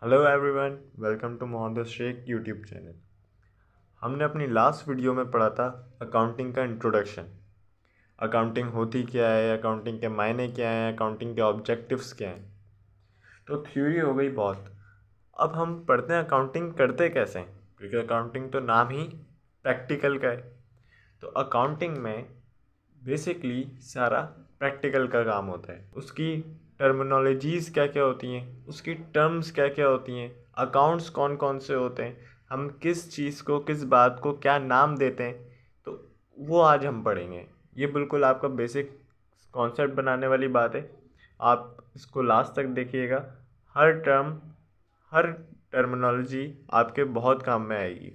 Hello everyone, welcome to Mohammed Sheikh YouTube channel. हमने अपनी last video में पढ़ा था अकाउंटिंग का इंट्रोडक्शन। अकाउंटिंग होती क्या है, अकाउंटिंग के मायने क्या हैं, अकाउंटिंग के ऑब्जेक्टिव्स क्या हैं। तो थ्योरी हो गई बहुत। अब हम पढ़ते हैं अकाउंटिंग करते कैसे हैं, क्योंकि अकाउंटिंग तो नाम ही प्रैक्टिकल का है। तो अकाउंटिंग में बेसिकली सारा प्रैक्टिकल का काम होता है। उसकी टर्मिनोलॉजीज़ क्या क्या होती हैं, उसकी टर्म्स क्या क्या होती हैं, अकाउंट्स कौन कौन से होते हैं, हम किस चीज़ को, किस बात को क्या नाम देते हैं, तो वो आज हम पढ़ेंगे। ये बिल्कुल आपका बेसिक कॉन्सेप्ट बनाने वाली बात है। आप इसको लास्ट तक देखिएगा। हर टर्म, हर टर्मिनोलॉजी आपके बहुत काम में आएगी।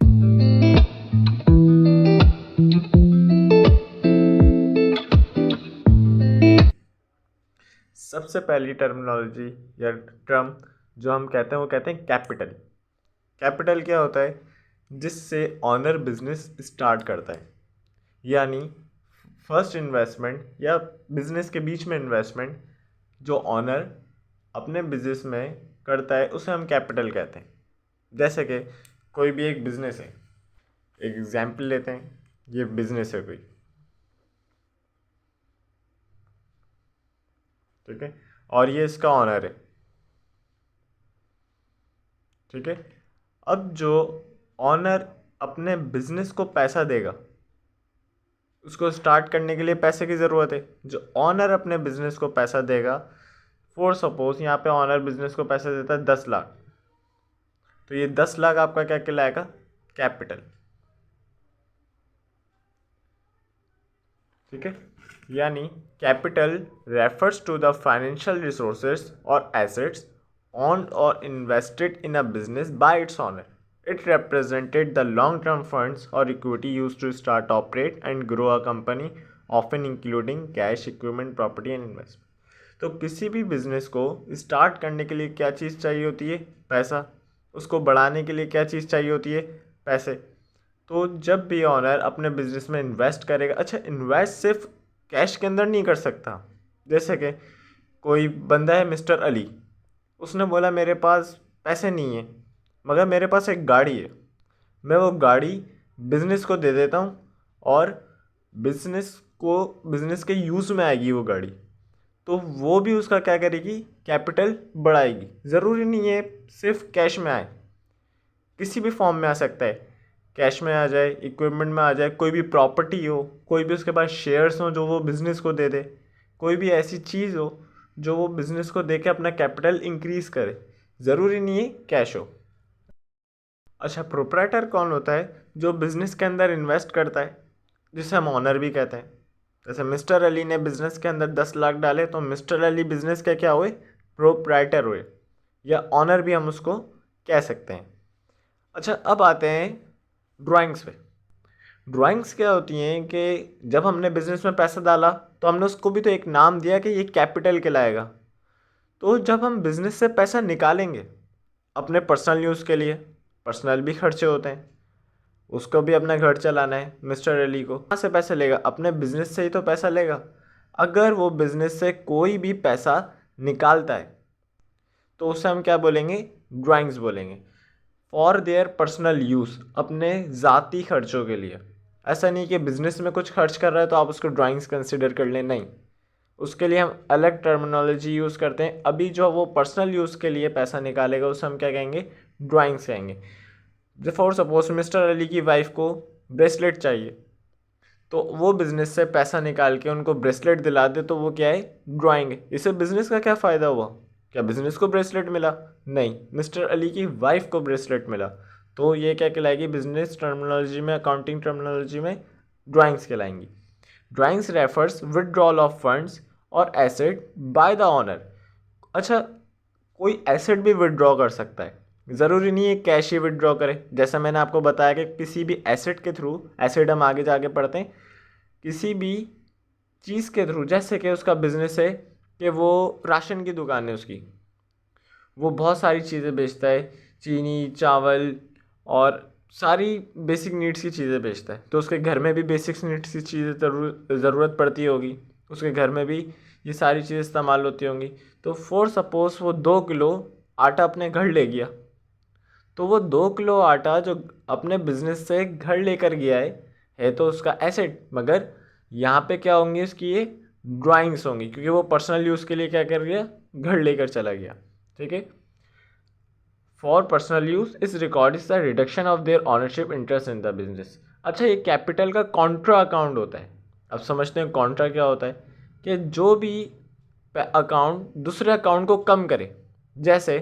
सबसे पहली टर्मिनोलॉजी या टर्म जो हम कहते हैं वो कहते हैं कैपिटल। कैपिटल क्या होता है? जिससे ऑनर बिजनेस स्टार्ट करता है, यानी फर्स्ट इन्वेस्टमेंट या बिजनेस के बीच में इन्वेस्टमेंट जो ऑनर अपने बिजनेस में करता है उसे हम कैपिटल कहते हैं। जैसे कि कोई भी एक बिजनेस है, एक एग्जाम्पल लेते हैं, ये बिजनेस है कोई, ठीक है, और ये इसका ऑनर है, ठीक है। अब जो ऑनर अपने बिजनेस को पैसा देगा, उसको स्टार्ट करने के लिए पैसे की ज़रूरत है। जो ऑनर अपने बिजनेस को पैसा देगा, फॉर सपोज यहाँ पे ऑनर बिजनेस को पैसा देता है 10 लाख, तो ये 10 लाख आपका क्या कहलाएगा? कैपिटल, ठीक है। यानी capital refers to the financial resources और assets owned or invested in a business by its owner. It represented the long-term funds or equity used to start, operate, and grow a company, often including cash, equipment, property, and investment. तो किसी भी business को start करने के लिए क्या चीज़ चाहिए होती है? पैसा। उसको बढ़ाने के लिए क्या चीज़ चाहिए होती है? पैसे। तो जब भी ऑनर अपने बिजनेस में इन्वेस्ट करेगा, अच्छा, इन्वेस्ट सिर्फ कैश के अंदर नहीं कर सकता। जैसे कि कोई बंदा है मिस्टर अली, उसने बोला मेरे पास पैसे नहीं है मगर मेरे पास एक गाड़ी है, मैं वो गाड़ी बिज़नेस को दे देता हूँ और बिज़नेस के यूज़ में आएगी वो गाड़ी, तो वो भी उसका क्या करेगी? कैपिटल बढ़ाएगी। ज़रूरी नहीं है सिर्फ कैश में आए, किसी भी फॉर्म में आ सकता है। कैश में आ जाए, इक्विपमेंट में आ जाए, कोई भी प्रॉपर्टी हो, कोई भी उसके पास शेयर्स हो जो वो बिज़नेस को दे दे, कोई भी ऐसी चीज़ हो जो वो बिज़नेस को दे के अपना कैपिटल इंक्रीज़ करे। ज़रूरी नहीं है कैश हो। अच्छा, प्रोप्राइटर कौन होता है? जो बिज़नेस के अंदर इन्वेस्ट करता है, जिसे हम ऑनर भी कहते हैं। जैसे मिस्टर अली ने बिज़नेस के अंदर 10 लाख डाले, तो मिस्टर अली बिज़नेस के क्या हुए? प्रोप्राइटर हुए, या ऑनर भी हम उसको कह सकते हैं। अच्छा, अब आते हैं ड्राइंग्स पे। ड्राइंग्स क्या होती हैं कि जब हमने बिज़नेस में पैसा डाला तो हमने उसको भी तो एक नाम दिया कि ये कैपिटल कहलाएगा। तो जब हम बिज़नेस से पैसा निकालेंगे अपने पर्सनल यूज़ के लिए, पर्सनल भी खर्चे होते हैं, उसको भी अपना घर चलाना है, मिस्टर अली को कहाँ से पैसे लेगा? अपने बिज़नेस से ही तो पैसा लेगा। अगर वो बिज़नेस से कोई भी पैसा निकालता है तो उसे हम क्या बोलेंगे? ड्राइंग्स बोलेंगे। फॉर देयर पर्सनल यूज़, अपने ज़ाती खर्चों के लिए। ऐसा नहीं कि बिज़नेस में कुछ खर्च कर रहा है तो आप उसको ड्राइंग्स कंसिडर कर लें, नहीं, उसके लिए हम अलग टर्मिनोलॉजी यूज़ करते हैं। अभी जो वो पर्सनल यूज़ के लिए पैसा निकालेगा उसे हम क्या कहेंगे? ड्राइंग्स कहेंगे। फॉर सपोज मिस्टर अली की वाइफ को ब्रेसलेट चाहिए, तो वो बिज़नेस से पैसा निकाल के उनको ब्रेसलेट दिला दे, तो वो क्या है? ड्राइंग है। इससे बिज़नेस का क्या फ़ायदा हुआ? क्या बिज़नेस को ब्रेसलेट मिला? नहीं, मिस्टर अली की वाइफ को ब्रेसलेट मिला। तो ये क्या कहलाएगी? बिजनेस टर्मिनोलॉजी में, अकाउंटिंग टर्मिनोलॉजी में ड्राइंग्स कहलाएंगी। Drawings refers withdrawal of funds और एसेट बाय द ऑनर। अच्छा, कोई एसेट भी विदड्रॉ कर सकता है, ज़रूरी नहीं है कैश ही विदड्रॉ करे। जैसा मैंने आपको बताया कि किसी भी एसेट के थ्रू, एसेट हम आगे जाके पढ़ते हैं, किसी भी चीज़ के थ्रू, जैसे कि उसका बिजनेस है कि वो राशन की दुकान है उसकी, वो बहुत सारी चीज़ें बेचता है, चीनी, चावल और सारी बेसिक नीड्स की चीज़ें बेचता है, तो उसके घर में भी बेसिक नीड्स की चीज़ें ज़रूरत पड़ती होगी, उसके घर में भी ये सारी चीज़ें इस्तेमाल होती होंगी। तो फॉर सपोज़ वो 2 किलो आटा अपने घर ले गया, तो वो 2 किलो आटा जो अपने बिजनेस से घर लेकर गया है तो उसका एसेट। मगर यहाँ पे क्या होंगी उसकी, ये ड्राइंग्स होंगी, क्योंकि वो पर्सनल यूज़ के लिए क्या कर गया, घर लेकर चला गया। ठीक है, फॉर पर्सनल यूज इस record is the reduction of their ownership interest in the business. अच्छा, ये कैपिटल का कॉन्ट्रा अकाउंट होता है। अब समझते हैं कॉन्ट्रा क्या होता है, कि जो भी अकाउंट दूसरे अकाउंट को कम करे। जैसे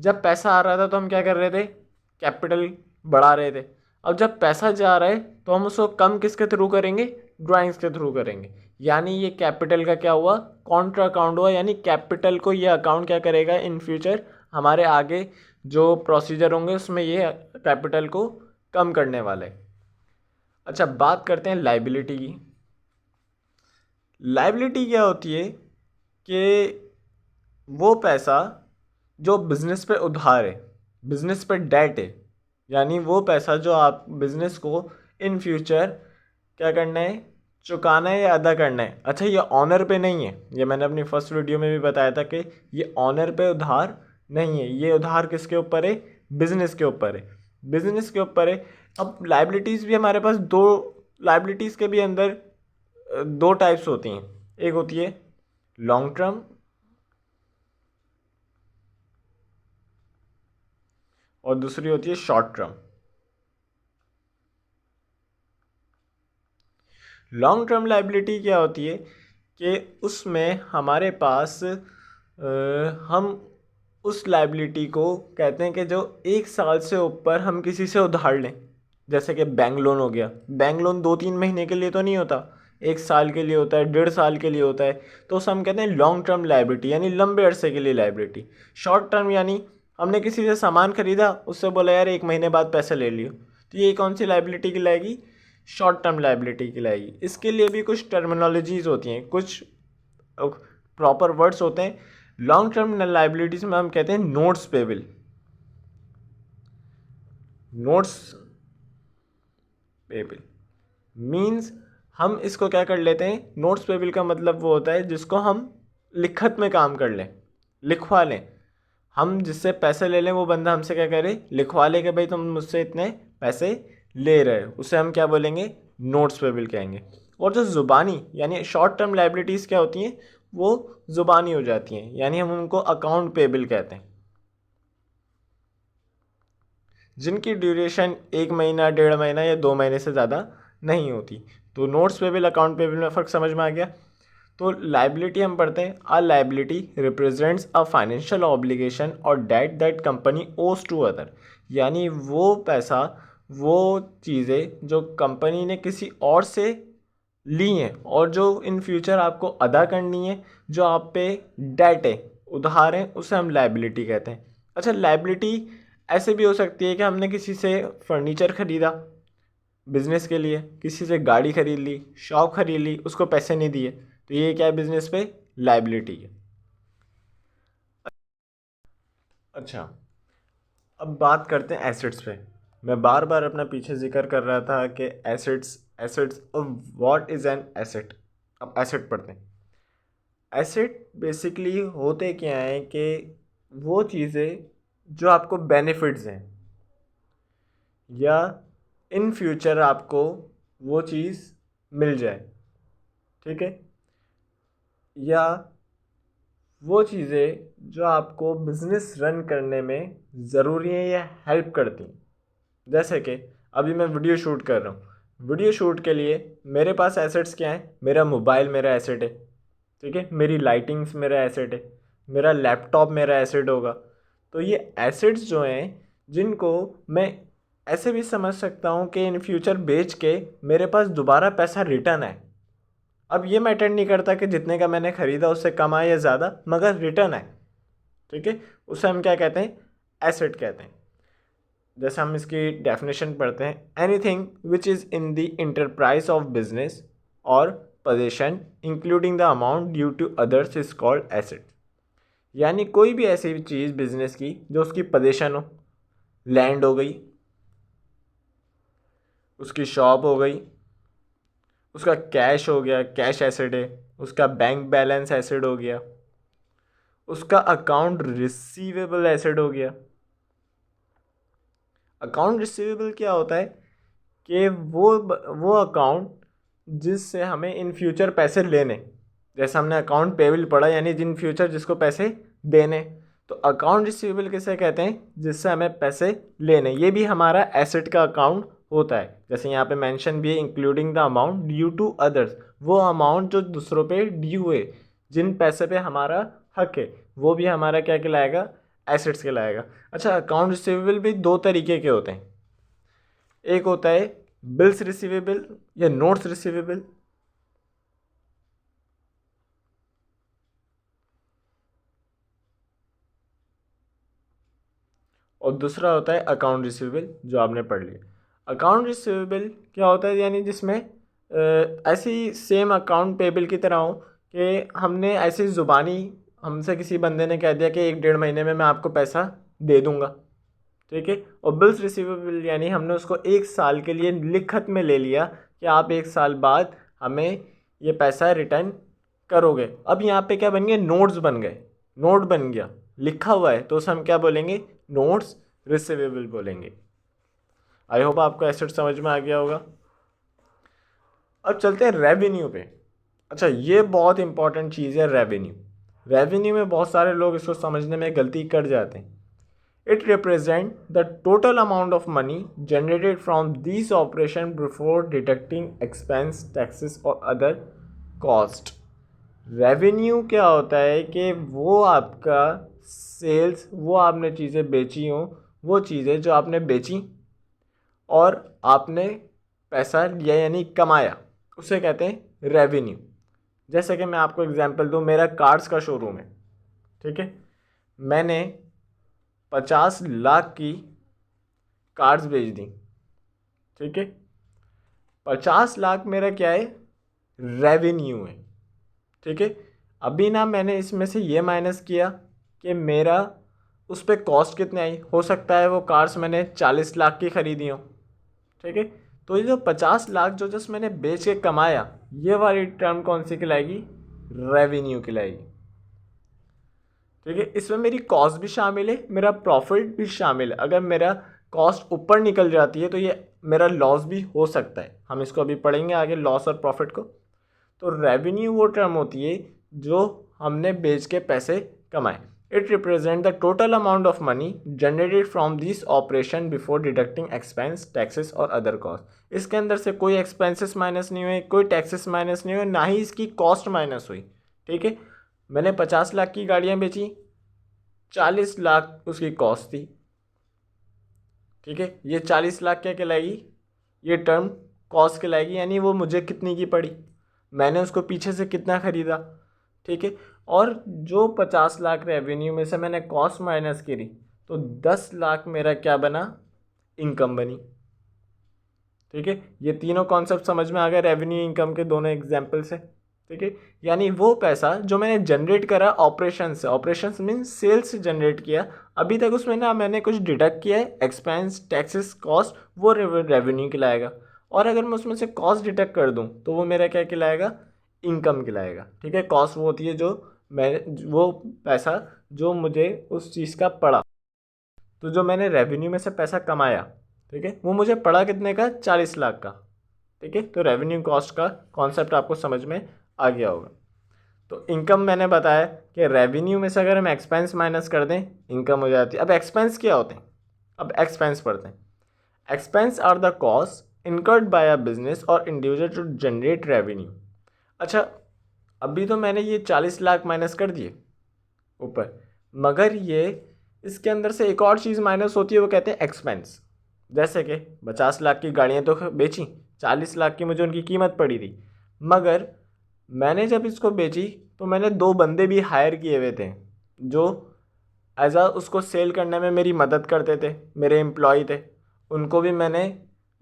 जब पैसा आ रहा था तो हम क्या कर रहे थे, कैपिटल बढ़ा रहे थे। अब जब पैसा जा रहा है तो हम उसको कम किसके थ्रू करेंगे, ड्राइंग्स के थ्रू करेंगे। यानी ये कैपिटल का क्या हुआ, कॉन्ट्रा अकाउंट हुआ। यानी कैपिटल को ये अकाउंट क्या करेगा इन फ्यूचर, हमारे आगे जो प्रोसीजर होंगे उसमें ये कैपिटल को कम करने वाला है। अच्छा, बात करते हैं लाइबिलिटी की। लाइबिलिटी क्या होती है कि वो पैसा जो बिजनेस पे उधार है, बिजनेस पे डेट है, यानी वो पैसा जो आप बिजनेस को इन फ्यूचर क्या करना है, चुकाना है या अदा करना है। अच्छा, ये ऑनर पे नहीं है, ये मैंने अपनी फर्स्ट वीडियो में भी बताया था कि ये ऑनर पे उधार नहीं है, ये उधार किसके ऊपर है, बिजनेस के ऊपर है, बिजनेस के ऊपर है। अब लाइबिलिटीज़ भी हमारे पास दो, लाइबिलिटीज़ के भी अंदर दो टाइप्स होती हैं। एक होती है लॉन्ग टर्म और दूसरी होती है short term. Long term liability क्या होती है कि उसमें हमारे पास हम उस लाइबिलिटी को कहते हैं कि जो 1 साल से ऊपर हम किसी से उधार लें। जैसे कि बैंक लोन हो गया, बैंक लोन 2-3 महीने के लिए तो नहीं होता, 1 साल के लिए होता है, 1.5 साल के लिए होता है। तो उसे हम कहते हैं लॉन्ग टर्म लाइबिलिटी, यानी लंबे अरसे के लिए लाइबिलिटी। शॉर्ट टर्म यानी हमने किसी से सामान खरीदा, उससे बोला यार 1 महीने बाद पैसे ले लियो, तो ये कौन सी लाइबिलिटी कहलाएगी, शॉर्ट टर्म लाइबिलिटी कहलाएगी। इसके लिए भी कुछ टर्मिनोलॉजीज होती हैं, कुछ प्रॉपर वर्ड्स होते हैं। लॉन्ग टर्म लाइबिलिटीज में हम कहते हैं notes payable. Notes payable means हम इसको क्या कर लेते हैं, नोट्स पेबल का मतलब वो होता है जिसको हम लिखत में काम कर लें, लिखवा लें। हम जिससे पैसे ले लें वो बंदा हमसे क्या करे, लिखवा ले कि भाई तुम मुझसे इतने पैसे ले रहे हो, उसे हम क्या बोलेंगे, नोट्स पेबल कहेंगे। और जो ज़ुबानी यानी शॉर्ट टर्म लाइबिलिटीज़ क्या होती हैं, वो ज़ुबानी हो जाती हैं, यानी हम उनको अकाउंट पेबल कहते हैं, जिनकी ड्यूरेशन 1 महीना, 1.5 महीना या 2 महीने से ज़्यादा नहीं होती। तो नोट्स पेबल, अकाउंट पेबल में फ़र्क समझ में आ गया। तो लाइबिलिटी हम पढ़ते हैं, a liability represents a financial obligation और डेट दैट कंपनी ओज टू अदर। यानी वो पैसा, वो चीज़ें जो कंपनी ने किसी और से ली हैं और जो इन फ्यूचर आपको अदा करनी है, जो आप पे डेट है, उधार है, उसे हम लाइबिलिटी कहते हैं। अच्छा, लाइबिलिटी ऐसे भी हो सकती है कि हमने किसी से फर्नीचर ख़रीदा बिज़नेस के लिए, किसी से गाड़ी ख़रीद ली, शॉप ख़रीद ली, उसको पैसे नहीं दिए, तो ये क्या है, बिज़नेस पे लाइबिलिटी है। अच्छा, अब बात करते हैं एसेट्स पे। मैं बार बार अपना पीछे जिक्र कर रहा था कि एसेट्स एसेट्स, अब व्हाट इज़ एन एसेट। अब एसेट पढ़ते हैं। एसेट बेसिकली होते क्या हैं कि वो चीज़ें जो आपको बेनिफिट्स हैं या इन फ्यूचर आपको वो चीज़ मिल जाए, ठीक है, या वो चीज़ें जो आपको बिज़नेस रन करने में ज़रूरी है या हेल्प करती हैं। जैसे कि अभी मैं वीडियो शूट कर रहा हूँ, वीडियो शूट के लिए मेरे पास एसेट्स क्या हैं, मेरा मोबाइल मेरा एसेट है, ठीक है, मेरी लाइटिंग्स मेरा एसेट है, मेरा लैपटॉप मेरा एसेट होगा। तो ये एसेट्स जो हैं, जिनको मैं ऐसे भी समझ सकता हूँ कि इन फ्यूचर बेच के मेरे पास दोबारा पैसा रिटर्न है। अब ये मैटर नहीं करता कि जितने का मैंने ख़रीदा उससे कम आए या ज़्यादा, मगर रिटर्न है, ठीक है, उसे हम क्या कहते हैं, एसेट कहते हैं। जैसे हम इसकी डेफिनेशन पढ़ते हैं, anything which is in the enterprise of business और position including the amount due to others is called asset. यानी कोई भी ऐसी चीज़ बिजनेस की जो उसकी पोजीशन हो, लैंड हो गई, उसकी शॉप हो गई, उसका कैश हो गया, कैश एसेट है, उसका बैंक बैलेंस एसेट हो गया, उसका अकाउंट रिसीवेबल एसेट हो गया। अकाउंट रिसीवेबल क्या होता है कि वो अकाउंट जिससे हमें इन फ्यूचर पैसे लेने, जैसे हमने अकाउंट पेबल पढ़ा यानी जिन फ्यूचर जिसको पैसे देने, तो अकाउंट रिसीवेबल किसे कहते हैं, जिससे हमें पैसे लेने। ये भी हमारा एसेट का अकाउंट होता है। जैसे यहाँ पे मेंशन भी है including the amount due to others, वो अमाउंट जो दूसरों पे ड्यू है, जिन पैसे पे हमारा हक है, वो भी हमारा क्या कहलाएगा, एसेट्स कहलाएगा। अच्छा, अकाउंट रिसीवेबल भी दो तरीके के होते हैं। एक होता है बिल्स रिसीवेबल या नोट्स रिसीवेबल, और दूसरा होता है अकाउंट रिसीवेबल जो आपने पढ़ लिया। अकाउंट रिसीवेबल क्या होता है, यानी जिसमें ऐसी सेम अकाउंट पेबल की तरह हो कि हमने ऐसी ज़ुबानी हमसे किसी बंदे ने कह दिया कि 1-1.5 महीने में मैं आपको पैसा दे दूंगा, ठीक है। और बिल्स रिसीवेबल यानी हमने उसको 1 साल के लिए लिखत में ले लिया कि आप 1 साल बाद हमें ये पैसा रिटर्न करोगे। अब यहाँ पे क्या बन गए, नोट्स बन गए, नोट बन गया, लिखा हुआ है, तो उसे हम क्या बोलेंगे, नोट्स रिसीवेबल बोलेंगे। आई होप आपको एसेट समझ में आ गया होगा। अब चलते हैं रेवेन्यू पे। अच्छा, ये बहुत इंपॉर्टेंट चीज़ है रेवेन्यू। रेवेन्यू में बहुत सारे लोग इसको समझने में गलती कर जाते हैं। It represent the total amount of money generated from this operation before deducting expense, taxes और अदर कॉस्ट। रेवेन्यू क्या होता है कि वो आपका सेल्स, वो आपने चीज़ें बेची हो, वो चीज़ें जो आपने बेची और आपने पैसा लिया यानी कमाया, उसे कहते हैं रेवेन्यू। जैसे कि मैं आपको एग्जांपल दूं, मेरा कार्स का शोरूम है, ठीक है। मैंने 50 लाख की कार्स बेच दी, ठीक है। 50 लाख मेरा क्या है, रेवेन्यू है, ठीक है। अभी ना मैंने इसमें से ये माइनस किया कि मेरा उस पर कॉस्ट कितनी आई। हो सकता है वो कार्स मैंने 40 लाख की खरीदी हो, ठीक है। तो ये जो 50 लाख जो जस्ट मैंने बेच के कमाया, ये वाली टर्म कौन सी कहलाएगी, रेवेन्यू कहलाएगी, ठीक है। इसमें मेरी कॉस्ट भी शामिल है, मेरा प्रॉफिट भी शामिल है। अगर मेरा कॉस्ट ऊपर निकल जाती है तो ये मेरा लॉस भी हो सकता है। हम इसको अभी पढ़ेंगे आगे, लॉस और प्रॉफिट को। तो रेवेन्यू वो टर्म होती है जो हमने बेच के पैसे कमाए। It represent the total amount of money generated from this operation before deducting expense, taxes और अदर कॉस्ट। इसके अंदर से कोई एक्सपेंसेस माइनस नहीं हुए, कोई टैक्सेस माइनस नहीं हुए, ना ही इसकी कॉस्ट माइनस हुई, ठीक है। मैंने 50 लाख की गाड़ियाँ बेची, 40 लाख उसकी कॉस्ट थी, ठीक है। ये 40 लाख क्या कहलाएगी, ये टर्म कॉस्ट कहलाएगी, यानी वो मुझे कितनी की पड़ी, मैंने उसको पीछे से कितना ख़रीदा, ठीक है। और जो 50 लाख रेवेन्यू में से मैंने कॉस्ट माइनस करी, तो 10 लाख मेरा क्या बना, इनकम बनी, ठीक है। ये तीनों कॉन्सेप्ट समझ में आ गए रेवेन्यू इनकम के दोनों एग्जाम्पल से, ठीक है। यानी वो पैसा जो मैंने जनरेट करा ऑपरेशन से, ऑपरेशन मीन्स सेल्स से जनरेट किया, अभी तक उसमें ना मैंने कुछ डिडक्ट किया है, एक्सपेंस, टैक्सेस, कॉस्ट, वो रेवेन्यू कहलाएगा। और अगर मैं उसमें से कॉस्ट डिडक्ट कर दूं तो वो मेरा क्या कहलाएगा, इनकम कहलाएगा, ठीक है। कॉस्ट वो होती है जो मैं, वो पैसा जो मुझे उस चीज़ का पड़ा, तो जो मैंने रेवेन्यू में से पैसा कमाया, ठीक है, वो मुझे पड़ा कितने का, 40 लाख का, ठीक है। तो रेवेन्यू कॉस्ट का कॉन्सेप्ट आपको समझ में आ गया होगा। तो इनकम मैंने बताया कि रेवेन्यू में से अगर हम एक्सपेंस माइनस कर दें, इनकम हो जाती है। अब एक्सपेंस क्या होते हैं, अब एक्सपेंस पढ़ते हैं। Expense are the cost incurred by a business और इंडिविजुअल टू जनरेट रेवेन्यू। अच्छा, अभी तो मैंने ये 40 लाख माइनस कर दिए ऊपर, मगर ये इसके अंदर से एक और चीज़ माइनस होती है, वो कहते हैं एक्सपेंस। जैसे कि 50 लाख की गाड़ियाँ तो बेची, 40 लाख की मुझे उनकी कीमत पड़ी थी, मगर मैंने जब इसको बेची तो मैंने 2 बंदे भी हायर किए हुए थे जो एज आ उसको सेल करने में मेरी मदद करते थे, मेरे एम्प्लॉय थे। उनको भी मैंने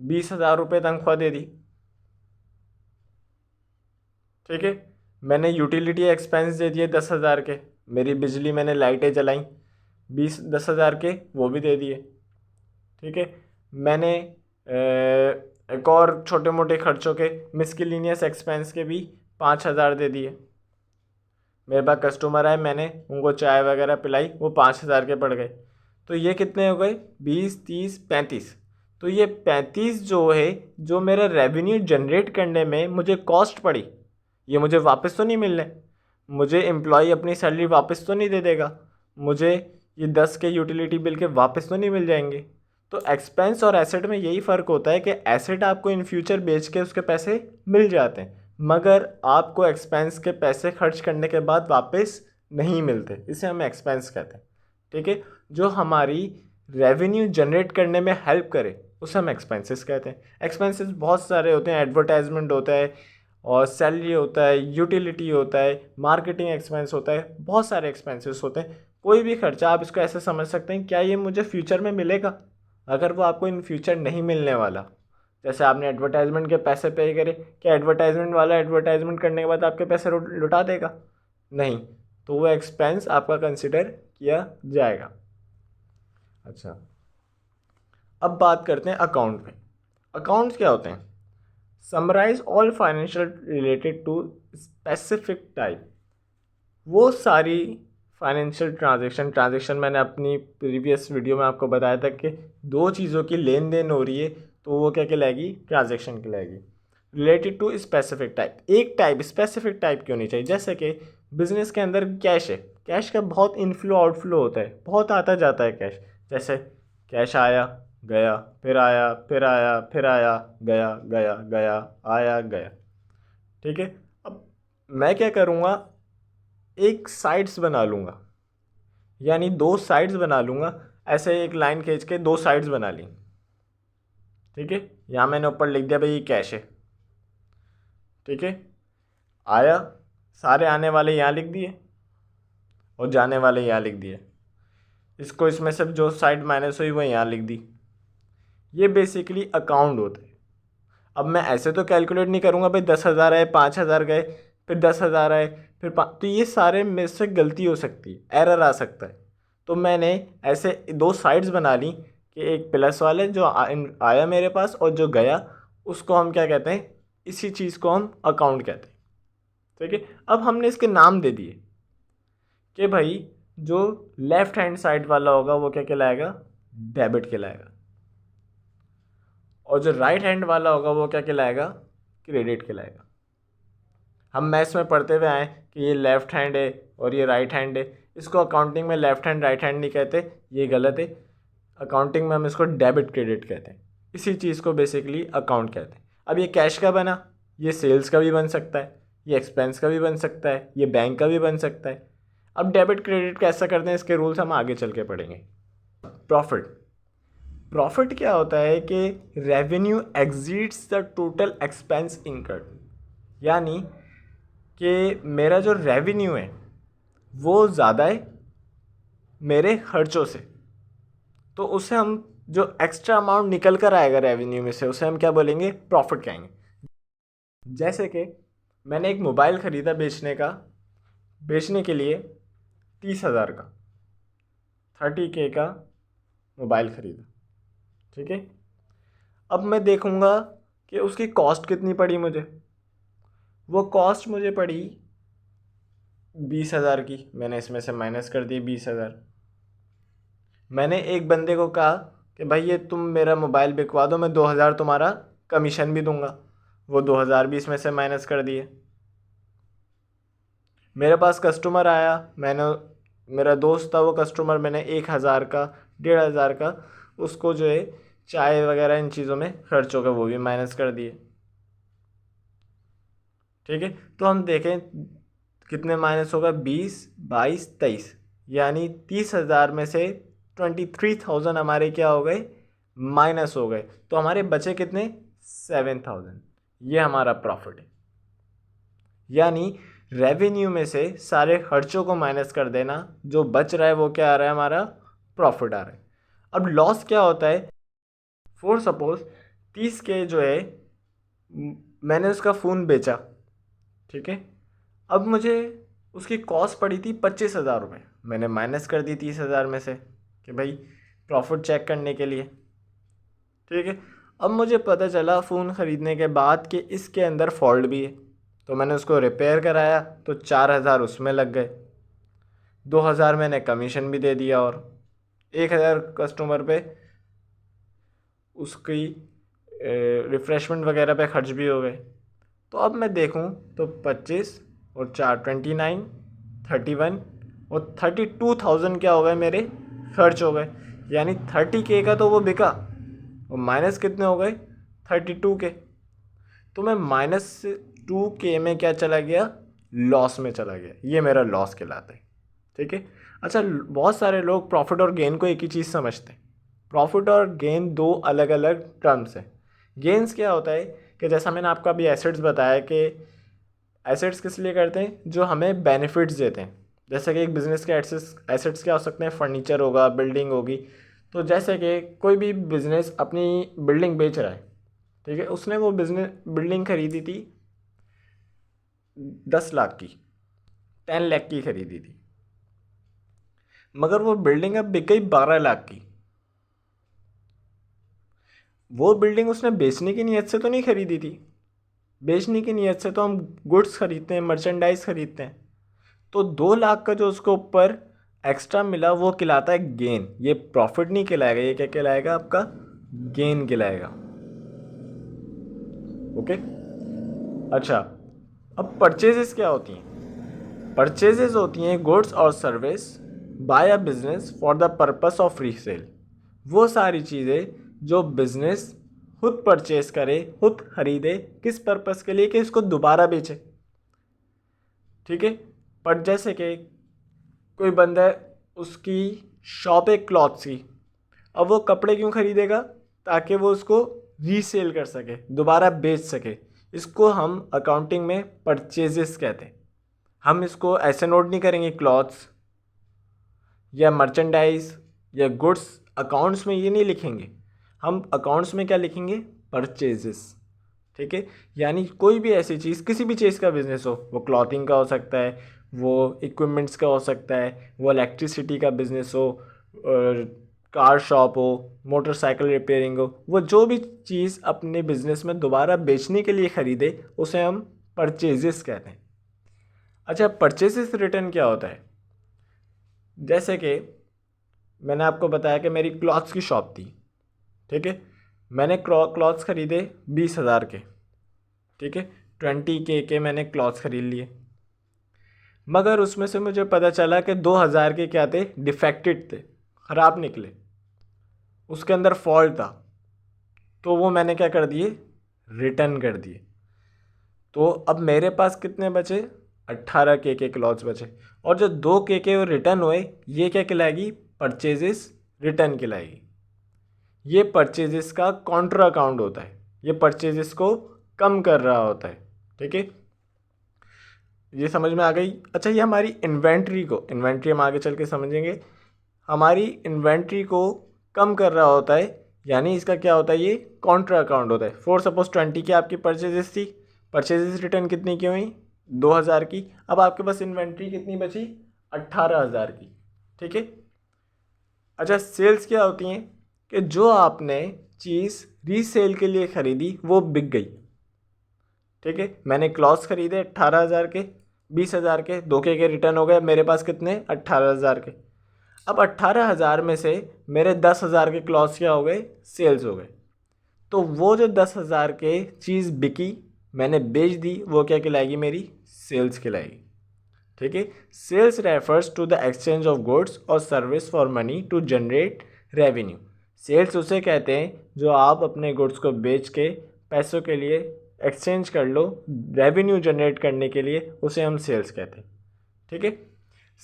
20,000 रुपये तनख्वाह दे दी, ठीक है। मैंने यूटिलिटी एक्सपेंस दे दिए 10,000 के, मेरी बिजली मैंने लाइटें जलाई 10,000 के, वो भी दे दिए, ठीक है। मैंने एक और छोटे मोटे खर्चों के मिसकिलिनियस एक्सपेंस के भी 5,000 दे दिए। मेरे पास कस्टमर आए, मैंने उनको चाय वगैरह पिलाई, वो 5,000 के पड़ गए। तो ये कितने हो गए? 20, 30, 35। तो ये 35 जो है, जो मेरा रेवेन्यू जनरेट करने में मुझे कॉस्ट पड़ी, ये मुझे वापस तो नहीं मिलने। मुझे एम्प्लॉय अपनी सैलरी वापस तो नहीं दे देगा। मुझे ये 10 के यूटिलिटी बिल के वापस तो नहीं मिल जाएंगे। तो एक्सपेंस और एसेट में यही फ़र्क होता है कि एसेट आपको इन फ्यूचर बेच के उसके पैसे मिल जाते हैं, मगर आपको एक्सपेंस के पैसे खर्च करने के बाद वापस नहीं मिलते। इसे हम एक्सपेंस कहते हैं। ठीक है, जो हमारी रेवेन्यू जनरेट करने में हेल्प करे उसे हम एक्सपेंसेस कहते हैं। एक्सपेंसेस बहुत सारे होते हैं, एडवर्टाइजमेंट होता है और सैलरी होता है, यूटिलिटी होता है, मार्केटिंग एक्सपेंस होता है, बहुत सारे एक्सपेंसेस होते हैं। कोई भी खर्चा आप इसको ऐसे समझ सकते हैं, क्या ये मुझे फ्यूचर में मिलेगा? अगर वो आपको इन फ्यूचर नहीं मिलने वाला, जैसे आपने एडवर्टाइजमेंट के पैसे पे करे, क्या एडवर्टाइजमेंट वाला एडवर्टाइजमेंट करने के बाद आपके पैसे लुटा देगा? नहीं। तो वो एक्सपेंस आपका कंसिडर किया जाएगा। अच्छा, अब बात करते हैं अकाउंट में। अकाउंट्स क्या होते हैं? Summarise all financial related to specific type. वो सारी फाइनेंशियल ट्रांजैक्शन मैंने अपनी प्रीवियस वीडियो में आपको बताया था कि दो चीज़ों की लेन देन हो रही है, तो वो क्या कहलाएगी? ट्रांजैक्शन कहलाएगी। रिलेटेड टू स्पेसिफिक टाइप, एक टाइप, स्पेसिफिक टाइप क्यों नहीं चाहिए? जैसे कि बिजनेस के अंदर कैश है, कैश का बहुत इनफ्लो आउटफ्लो होता है, बहुत आता जाता है कैश। जैसे कैश आया गया, फिर आया, फिर आया, फिर आया, गया, गया, गया, आया, गया। ठीक है, अब मैं क्या करूँगा, एक साइड्स बना लूँगा, यानी दो साइड्स बना लूँगा। ऐसे एक लाइन खींच के दो साइड्स बना ली। ठीक है, यहाँ मैंने ऊपर लिख दिया भाई ये कैश है। ठीक है, आया, सारे आने वाले यहाँ लिख दिए और जाने वाले यहाँ लिख दिए। इसको इसमें से जो साइड माइनस हुई वो यहाँ लिख दी। ये बेसिकली अकाउंट होते हैं। अब मैं ऐसे तो कैलकुलेट नहीं करूँगा भाई 10,000 आए, 5,000 गए, फिर 10,000 आए, फिर तो ये सारे में से गलती हो सकती है, एरर आ सकता है। तो मैंने ऐसे दो साइड्स बना ली कि एक प्लस वाले जो आया मेरे पास और जो गया, उसको हम क्या कहते हैं? इसी चीज़ को हम अकाउंट कहते हैं। ठीक है, अब हमने इसके नाम दे दिए कि भाई जो लेफ्ट हैंड साइड वाला होगा वो क्या कहलाएगा? डेबिट कहलाएगा, और जो राइट हैंड वाला होगा वो क्या कहलाएगा? क्रेडिट कहलाएगा। हम मैथ्स में पढ़ते हुए आए कि ये लेफ्ट हैंड है और ये राइट हैंड है। इसको अकाउंटिंग में लेफ्ट हैंड राइट हैंड नहीं कहते, ये गलत है। अकाउंटिंग में हम इसको डेबिट क्रेडिट कहते हैं। इसी चीज़ को बेसिकली अकाउंट कहते हैं। अब ये कैश का बना, ये सेल्स का भी बन सकता है, ये एक्सपेंस का भी बन सकता है, ये बैंक का भी बन सकता है। अब डेबिट क्रेडिट कैसा करते हैं, इसके रूल्स हम आगे चल के पढ़ेंगे। प्रॉफिट, प्रॉफिट क्या होता है कि revenue exceeds the total expense incurred, यानी कि मेरा जो रेवेन्यू है वो ज़्यादा है मेरे खर्चों से, तो उसे हम जो एक्स्ट्रा अमाउंट निकल कर आएगा रेवेन्यू में से, उसे हम क्या बोलेंगे? प्रॉफिट कहेंगे। जैसे कि मैंने एक मोबाइल ख़रीदा बेचने के लिए 30,000 का, 30K का मोबाइल ख़रीदा। ठीक है, अब मैं देखूँगा कि उसकी कॉस्ट कितनी पड़ी मुझे। वो कॉस्ट मुझे पड़ी 20,000 की, मैंने इसमें से माइनस कर दी 20,000। मैंने एक बंदे को कहा कि भाई ये तुम मेरा मोबाइल बिकवा दो, मैं 2,000 तुम्हारा कमीशन भी दूंगा। वो 2,000 भी इसमें से माइनस कर दिए। मेरे पास कस्टमर आया, मेरा दोस्त था वो कस्टमर, मैंने 1,000 का, 1,500 का उसको जो है चाय वगैरह इन चीज़ों में खर्च हो गया, वो भी माइनस कर दिए। ठीक है, तो हम देखें कितने माइनस होगा? 20, 22, 23, यानी 30,000 में से 23,000 हमारे क्या हो गए? माइनस हो गए। तो हमारे बचे कितने? 7,000। ये हमारा प्रॉफिट है। यानी रेवेन्यू में से सारे खर्चों को माइनस कर देना, जो बच रहा है वो क्या आ रहा है? हमारा प्रॉफिट आ रहा है। अब लॉस क्या होता है? फॉर सपोज 30K जो है मैंने उसका फ़ोन बेचा। ठीक है, अब मुझे उसकी कॉस्ट पड़ी थी 25,000 रुपये, मैंने माइनस कर दी 30,000 में से कि भाई प्रॉफिट चेक करने के लिए। ठीक है, अब मुझे पता चला फ़ोन ख़रीदने के बाद कि इसके अंदर फॉल्ट भी है। तो मैंने उसको रिपेयर कराया तो 4,000 उसमें लग गए, 2,000 मैंने कमीशन भी दे दिया और 1,000 कस्टमर पे उसकी रिफ़्रेशमेंट वगैरह पे खर्च भी हो गए। तो अब मैं देखूं तो 25 और 4 29, 31 और 32,000 क्या हो गए मेरे खर्च हो गए। यानी 30K का तो वो बिका और माइनस कितने हो गए 32K। तो मैं -2K में क्या चला गया, लॉस में चला गया। ये मेरा लॉस कहलाता है। ठीक है। अच्छा, बहुत सारे लोग प्रॉफिट और गेन को एक ही चीज़ समझते हैं। प्रॉफिट और गेन दो अलग अलग टर्म्स हैं। गेन्स क्या होता है कि जैसा मैंने आपको अभी एसेट्स बताया कि एसेट्स किस लिए करते हैं, जो हमें बेनिफिट्स देते हैं। जैसे कि एक बिज़नेस के एसेट्स क्या हो सकते हैं, फर्नीचर होगा, बिल्डिंग होगी। तो जैसे कि कोई भी बिज़नेस अपनी बिल्डिंग बेच रहा है, ठीक है, उसने वो बिजनेस बिल्डिंग खरीदी थी 10 लाख की, 10 लाख की खरीदी थी, मगर वो बिल्डिंग अब बिक गई 12 लाख की। वो बिल्डिंग उसने बेचने की नीयत से तो नहीं खरीदी थी। बेचने की नीयत से तो हम गुड्स खरीदते हैं, मर्चेंडाइज खरीदते हैं। तो 2 लाख का जो उसको ऊपर एक्स्ट्रा मिला वो कहलाता है गेन। ये प्रॉफिट नहीं कहलाएगा, ये क्या कहलाएगा, आपका गेन कहलाएगा। ओके। अच्छा, अब परचेजेस क्या होती हैं। परचेजेस होती हैं गुड्स और service by a business for the purpose of resale. वो सारी चीज़ें जो बिजनेस खुद परचेज करे, खुद खरीदे, किस पर्पस के लिए, कि इसको दोबारा बेचे। ठीक है। पर जैसे कि कोई बंदा है, उसकी शॉप है क्लॉथ्स की, अब वो कपड़े क्यों खरीदेगा, ताकि वो उसको रीसेल कर सके, दोबारा बेच सके। इसको हम अकाउंटिंग में परचेजेस कहते हैं। हम इसको ऐसे नोट नहीं करेंगे क्लॉथ्स या मर्चेंडाइज या गुड्स, अकाउंट्स में ये नहीं लिखेंगे। हम अकाउंट्स में क्या लिखेंगे, परचेजेस। ठीक है। यानी कोई भी ऐसी चीज़, किसी भी चीज़ का बिजनेस हो, वो क्लॉथिंग का हो सकता है, वो इक्विपमेंट्स का हो सकता है, वो इलेक्ट्रिसिटी का बिजनेस हो, कार शॉप हो, मोटरसाइकिल रिपेयरिंग हो, वो जो भी चीज़ अपने बिजनेस में दोबारा बेचने के लिए ख़रीदे उसे हम परचेजेस कहते हैं। अच्छा, परचेजेस रिटर्न क्या होता है। जैसे कि मैंने आपको बताया कि मेरी क्लॉथ्स की शॉप थी, ठीक है, मैंने क्लॉथ्स ख़रीदे 20,000 के, ठीक है, 20K के मैंने क्लॉथ्स ख़रीद लिए, मगर उसमें से मुझे पता चला कि 2,000 के क्या थे, डिफेक्टेड थे, ख़राब निकले, उसके अंदर फॉल्ट था। तो वो मैंने क्या कर दिए, रिटर्न कर दिए। तो अब मेरे पास कितने बचे, 18K के क्लॉथ्स बचे। और जो 2K के रिटर्न हुए, ये क्या कहलाएगी, परचेजेस रिटर्न कहलाएगी। ये परचेजेस का काउंटर अकाउंट होता है, ये परचेजेस को कम कर रहा होता है। ठीक है, ये समझ में आ गई। अच्छा, ये हमारी इन्वेंट्री हम आगे चल के समझेंगे, हमारी इन्वेंट्री को कम कर रहा होता है। यानी इसका क्या होता है, ये काउंटर अकाउंट होता है। फॉर सपोज 20 की आपकी परचेजेस थी, परचेजेस रिटर्न कितनी की हुई, 2,000 की। अब आपके पास इन्वेंट्री कितनी बची, 18,000 की। ठीक है। अच्छा, सेल्स क्या होती हैं कि जो आपने चीज़ रीसेल के लिए ख़रीदी वो बिक गई। ठीक है, मैंने क्लॉथ्स खरीदे 18,000 के, 20,000 के, 2K के रिटर्न हो गए, मेरे पास कितने, 18,000 के। अब 18,000 में से मेरे 10,000 के क्लॉथ्स क्या हो गए, सेल्स हो गए। तो वो जो 10,000 के चीज़ बिकी, मैंने बेच दी, वो क्या कहलाएगी, मेरी सेल्स कहलाएगी। ठीक है। Sales refers to the exchange of goods और service for money to generate revenue. Sales उसे कहते हैं जो आप अपने गुड्स को बेच के पैसों के लिए एक्सचेंज कर लो, रेवेन्यू जनरेट करने के लिए, उसे हम सेल्स कहते हैं। ठीक है।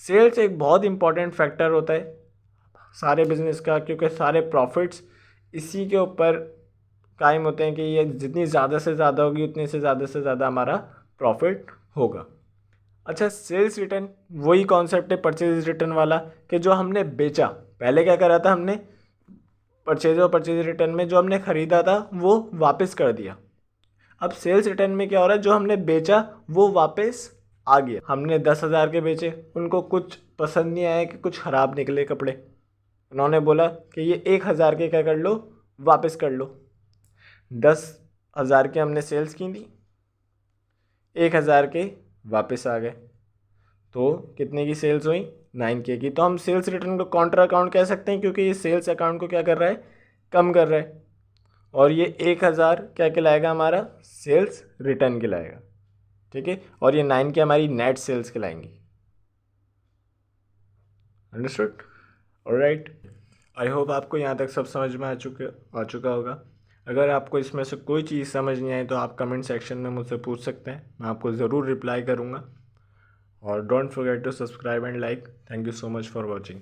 सेल्स एक बहुत इंपॉर्टेंट फैक्टर होता है सारे बिजनेस का, क्योंकि सारे प्रॉफिट्स इसी के ऊपर कायम होते हैं कि ये जितनी ज़्यादा से ज़्यादा होगी उतनी से ज़्यादा हमारा प्रॉफिट होगा। अच्छा, सेल्स रिटर्न वही कॉन्सेप्ट है परचेज रिटर्न वाला, कि जो हमने बेचा, पहले क्या करा था हमने, परचेज और परचेज रिटर्न में जो हमने ख़रीदा था वो वापस कर दिया। अब सेल्स रिटर्न में क्या हो रहा है, जो हमने बेचा वो वापस आ गया। हमने 10,000 के बेचे, उनको कुछ पसंद नहीं आया कि कुछ ख़राब निकले कपड़े, उन्होंने बोला कि ये 1,000 के क्या कर लो, वापस कर लो। 10,000 के हमने सेल्स की थी, 1000 के वापस आ गए, तो कितने की सेल्स हुई 9K की। तो हम सेल्स रिटर्न को काउंटर अकाउंट कह सकते हैं क्योंकि ये सेल्स अकाउंट को क्या कर रहा है, कम कर रहा है। और ये 1000 क्या कहलाएगा, हमारा सेल्स रिटर्न कहलाएगा, ठीक है। और ये 9K हमारी नेट सेल्स कहलाएंगी। Understood, alright. आई होप आपको यहाँ तक सब समझ में आ चुका होगा। अगर आपको इसमें से कोई चीज़ समझ नहीं आई तो आप कमेंट सेक्शन में मुझसे पूछ सकते हैं, मैं आपको ज़रूर रिप्लाई करूँगा। और don't forget to subscribe and like. Thank you so much for watching.